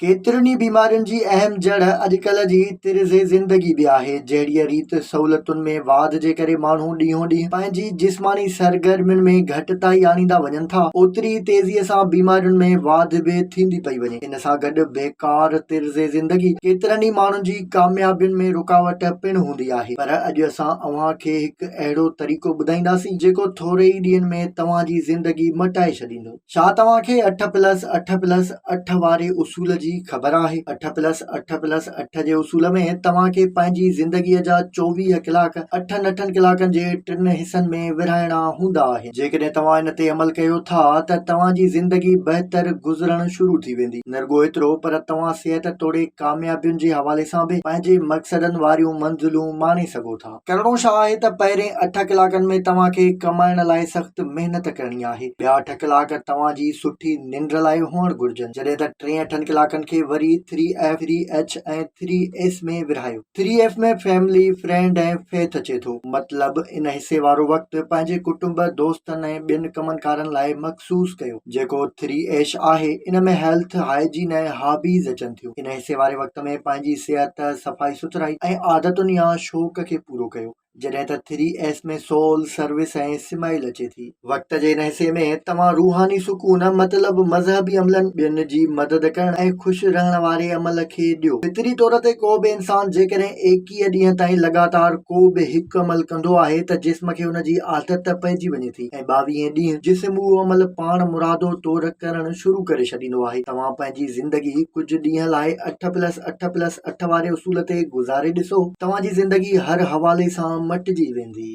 केतिरनि बीमारियुनि जी अहम जड़ अॼुकल्ह जी तिर्ज़ ज़िंदगी बि आहे। जहिड़ीअ रीति सहूलियतुनि में वाध जे करे माण्हू ॾींहों ॾींहुं पंहिंजी जिस्मानी सरगर्मियुनि में घटिताई आणींदा वञनि था, ओतिरी तेज़ीअ सां बीमारियुनि में वाध बि थींदी पई वञे। इन सां गॾु बेकार तिर्ज़ ज़िंदगी केतिरनि ई माण्हुनि जी कामयाबियुनि में रुकावट पिणु हूंदी आहे। पर अॼु असां अव्हां खे हिकु अहिड़ो तरीक़ो ॿुधाईंदासीं जेको थोरे ई ॾींहंनि में तव्हांजी ज़िंदगी मटाए छॾींदो। छा तव्हांखे 8+8+8 वारे उसूल जी ख़बर आहे? 8+8+8 जे उसूल में तव्हांखे पंहिंजी ज़िंदगीअ जा 24 कलाक 8 कलाकनि जे 3 हिसनि में विरहाइणा हूंदा आहिनि। जेकॾहिं तव्हां इन ते अमल कयो था त तव्हांजी ज़िंदगी बहितर गुज़रणु शुरू थी वेंदी। न रुॻो एतिरो, पर तव्हां सिहत तोड़े कामयाबियुनि जे हवाले सां बि पंहिंजे मक़सदनि वारियूं मंज़िलूं माणे सघो था। करणो छा आहे त पहिरें 8 कलाकनि में तव्हांखे कमाइण लाइ सख़्त महिनत करणी आहे। ॿिया 8 कलाक तव्हांजी सुठी निंड लाइ हुअणु घुरिजनि। जॾहिं त टे 8 कलाकनि खे वरी 3F 3H ऐं 3S में विरहायो। 3F में फैमिली, फ्रेंड ऐं फेथ अचे थो। मतिलबु इन हिसे वारो वक़्तु पंहिंजे कुटुंब, दोस्तनि ऐं ॿियनि कमनि लाइ मख़सूस कयो। जेको 3H आहे, इन में हेल्थ, हाइजीन ऐं हॉबीज़ अचनि थियूं। इन हिसे वारे वक़्त में पंहिंजी सिहत, सफ़ाई सुथराई ऐं आदतुनि या शौक़ खे पूरो कयो। जॾहिं त 3S में सोल, सर्विस ऐं स्माइल अचे थी। वक़्त जे इन हिसे में तव्हां रूहानी सुकून, मतिलबु मज़हबी अमलनि, ॿियनि जी मदद करण ऐं ख़ुशि रहण वारे अमल खे ॾियो। फितरी तौर ते को बि इंसान जेकॾहिं 21 ॾींहं ताईं लगातार को बि हिकु अमल कंदो आहे त जिस्म खे हुन जी आदत पइजी वञे थी ऐं 22 ॾींहं जिस्म उहो अमल पाण मुरादो तौर करणु शुरू करे छॾींदो आहे। तव्हां पंहिंजी ज़िंदगी कुझु ॾींहं लाइ 8+8+8 वारे उसूल ते गुज़ारे ॾिसो, तव्हांजी ज़िंदगी हर हवाले सां मटिजी वेंदी।